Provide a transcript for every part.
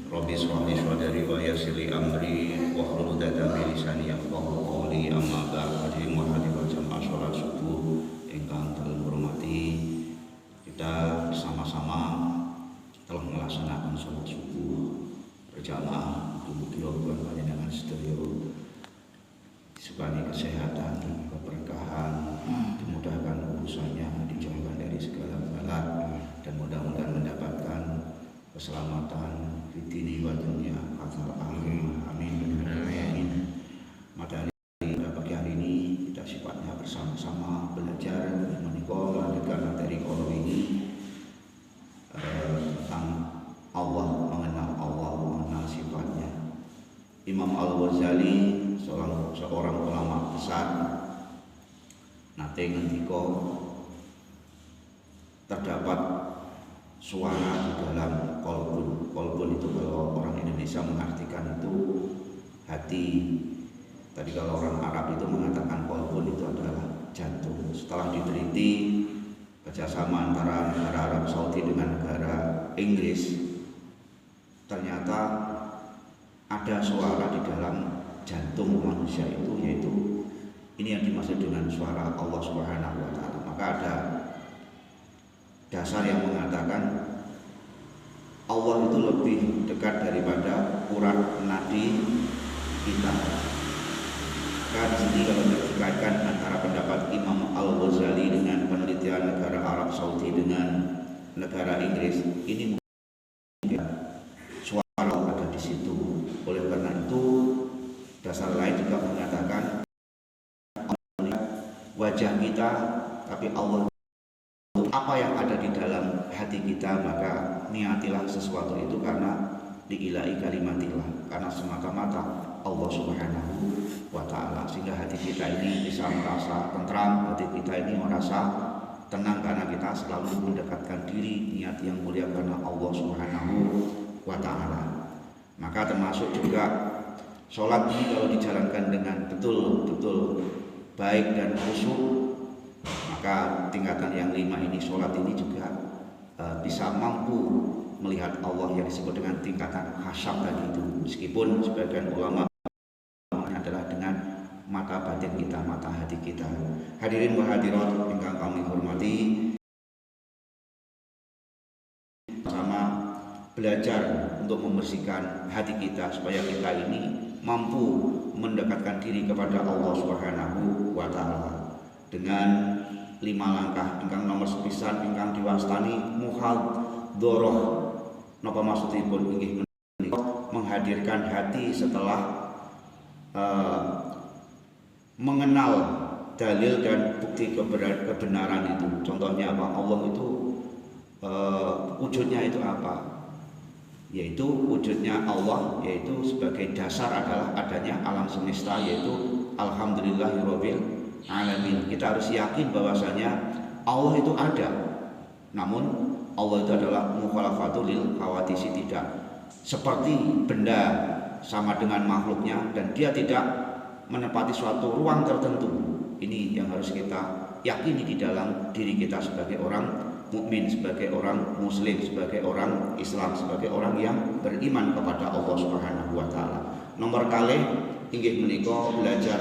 Rabbi shrah li sadri wa yassir li amri wahlul 'uqdatam min lisani yafqahu qawli. Amma ba'd. Hadirin jamaah salat subuh ingkang kula hormati, kita bersama-sama telah melaksanakan salat subuh berjamaah. Mugi-mugi panjenengan sedaya disukani kesehatan, keberkahan, dimudahkan urusannya, dijauhkan dari segala bala, dan mudah-mudahan mendapatkan keselamatan di dini wa dunya akhir akhir. Amin. Pada pagi hari ini kita sifatnya bersama-sama belajar melanjutkan materi kolom ini tentang Allah, mengenal sifatnya. Imam Al-Ghazali, seorang ulama besar, nate ngendika terdapat suara di dalam kolbun. Kolbun itu kalau orang Indonesia mengartikan itu hati. Tadi kalau orang Arab itu mengatakan kolbun itu adalah jantung. Setelah diteliti kerjasama antara negara Arab Saudi dengan negara Inggris, ternyata ada suara di dalam jantung manusia itu, yaitu ini yang dimaksud dengan suara Allah Subhanahu wa Ta'ala. Maka ada dasar yang mengatakan Allah itu lebih dekat daripada urat nadi kita. Maka di sini kalau dikaitkan antara pendapat Imam Al-Ghazali dengan penelitian negara Arab Saudi dengan negara Inggris, ini mungkin suara ada di situ. Oleh karena itu, dasar lain juga mengatakan wajah kita, tapi Allah apa yang ada di dalam hati kita, maka niatilah sesuatu itu karena diilahi kalimatillah, karena semata-mata Allah Subhanahu wa Ta'ala, sehingga hati kita ini bisa merasa tentram, hati kita ini merasa tenang karena kita selalu mendekatkan diri niat yang mulia karena Allah Subhanahu wa Ta'ala. Maka termasuk juga sholat ini kalau dijalankan dengan betul-betul baik dan khusyuk, maka tingkatan yang 5 ini, sholat ini juga bisa mampu melihat Allah yang disebut dengan tingkatan khasyab tadi itu. Meskipun sebagian ulama adalah dengan mata batin kita, mata hati kita. Hadirin wa hadirat yang kami hormati, sama belajar untuk membersihkan hati kita supaya kita ini mampu mendekatkan diri kepada Allah Subhanahu wa Ta'ala dengan 5 langkah. Ingkang nomor sepisan ingkang diwastani muhadharah. Napa maksudipun inggih menika menghadirkan hati setelah mengenal dalil dan bukti kebenaran itu. Contohnya apa? Allah itu wujudnya itu apa? Yaitu wujudnya Allah, yaitu sebagai dasar adalah adanya alam semesta, yaitu alhamdulillahirabbil alamin. Kita harus yakin bahwasanya Allah itu ada. Namun Allah itu adalah mukhalafatul lil khawadisi, tidak seperti benda sama dengan makhluknya, dan dia tidak menempati suatu ruang tertentu. Ini yang harus kita yakini di dalam diri kita sebagai orang mukmin, sebagai orang muslim, sebagai orang Islam, sebagai orang yang beriman kepada Allah Subhanahu wa Ta'ala. Nomor kalih inggih menika belajar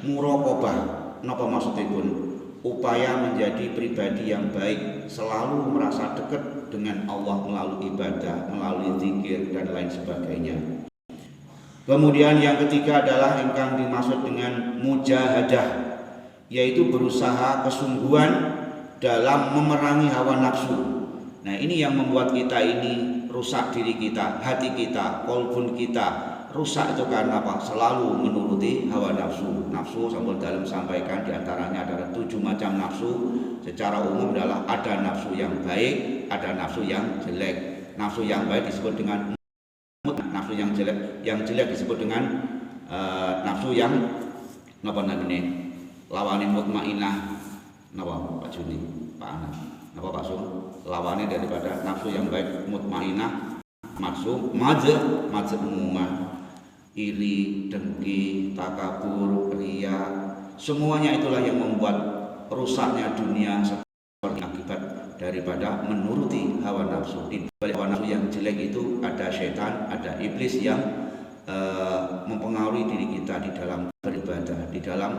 muraqabah. Napa maksudipun? Upaya menjadi pribadi yang baik, selalu merasa dekat dengan Allah melalui ibadah, melalui zikir dan lain sebagainya. Kemudian yang ketiga adalah yang dimaksud dengan mujahadah, yaitu berusaha kesungguhan dalam memerangi hawa nafsu. Nah, ini yang membuat kita ini rusak diri kita, hati kita, kolbun kita rusak itu karena apa? Selalu menuruti hawa nafsu. Nafsu sampun dalam sampaikan diantaranya adalah 7 macam nafsu. Secara umum adalah ada nafsu yang baik, ada nafsu yang jelek. Nafsu yang baik disebut dengan nafsu yang jelek disebut dengan nafsu yang napa namanya? Lawane mutmainah. Napa Pak Juni, Pak Anas? Napa Pak Sum? Lawane daripada nafsu yang baik mutmainah, nafsu mazmumah. Iri, dengki, takabur, riya, semuanya itulah yang membuat rusaknya dunia seperti akibat daripada menuruti hawa nafsu. nafsu. Di balik hawa nafsu yang jelek itu ada setan, ada iblis yang mempengaruhi diri kita di dalam beribadah, di dalam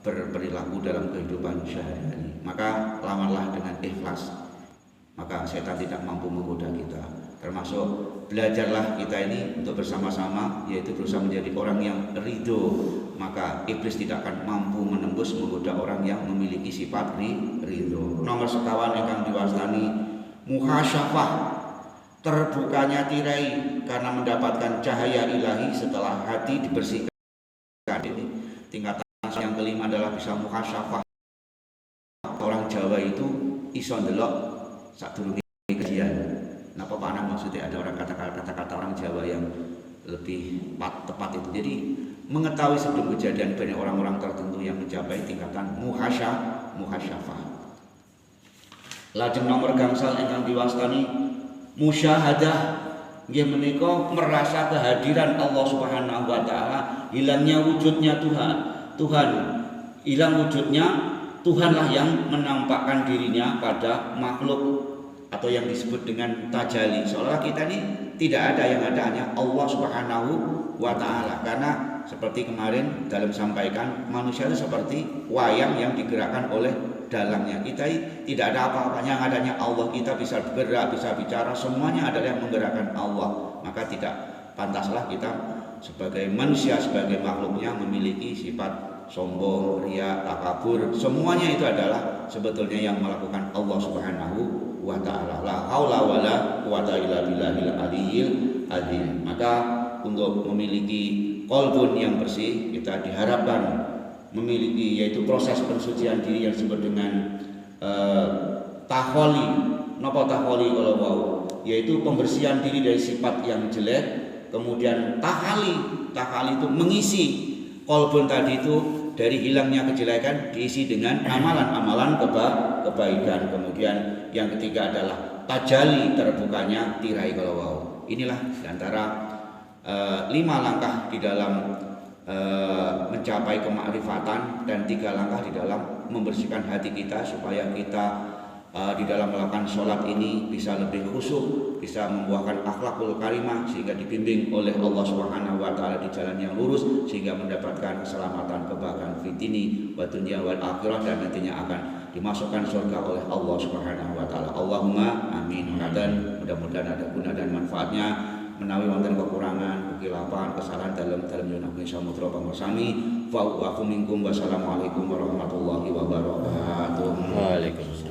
berperilaku dalam kehidupan sehari-hari. Maka lawanlah dengan ikhlas, maka setan tidak mampu menggoda kita. Termasuk belajarlah kita ini untuk bersama-sama, yaitu berusaha menjadi orang yang ridho, maka iblis tidak akan mampu menembus menggoda orang yang memiliki sifat ridho. Nomor sekawan yang diwastani muhasyafah, terbukanya tirai karena mendapatkan cahaya ilahi setelah hati dibersihkan. Ini tingkatan yang kelima adalah bisa muhasyafah. Orang Jawa itu iso ndelok sadurunge kajian. Napa Pak Anang maksudnya ada orang kata-kata orang Jawa yang lebih tepat itu. Jadi mengetahui sebelum kejadian, banyak orang-orang tertentu yang mencapai tingkatan muhasyafah. Lajeng nomor gangsal ingkang diwastani musyahadah, nggih menika merasa kehadiran Allah Subhanahu wa taala, hilangnya wujudnya Tuhan hilang wujudnya, Tuhanlah yang menampakkan dirinya pada makhluk atau yang disebut dengan tajalli. Seolah kita ini tidak ada, yang ada hanya Allah Subhanahu wa taala. Karena seperti kemarin dalam sampaikan, manusia itu seperti wayang yang digerakkan oleh dalangnya. Kita tidak ada apa-apanya, yang adanya Allah. Kita bisa bergerak, bisa bicara, semuanya adalah yang menggerakkan Allah. Maka tidak pantaslah kita sebagai manusia, sebagai makhluknya memiliki sifat sombong, riya, takabur. Semuanya itu adalah sebetulnya yang melakukan Allah Subhanahu wa ta'ala. La haula wala quwata illa billahil aliyyil azim. Maka untuk memiliki qalbun yang bersih, kita diharapkan memiliki yaitu proses pensucian diri yang disebut dengan taholi. Napa taholi kalau mau? Yaitu pembersihan diri dari sifat yang jelek. Kemudian tahali itu mengisi qalbun tadi itu dari hilangnya kejelekan, diisi dengan amalan-amalan kebaikan. Kemudian yang ketiga adalah tajalli, terbukanya tirai kalau. Inilah diantara 5 langkah di dalam mencapai kemakrifatan dan 3 langkah di dalam membersihkan hati kita supaya kita di dalam melakukan sholat ini bisa lebih khusyuk, bisa membuahkan akhlakul karimah sehingga dibimbing oleh Allah Subhanahu wa taala di jalan yang lurus sehingga mendapatkan keselamatan, kebahagiaan fitini wa dunya wal akhirah, dan nantinya akan dimasukkan surga oleh Allah Subhanahu wa taala. Allahumma amin. Mudah-mudahan ada guna dan manfaatnya. Menawi wonten kekurangan, kekilapan, kesalahan dalam nyuwun samudra pangersami. Wa minkum wassalamualaikum warahmatullahi wabarakatuh. Waalaikumsalam.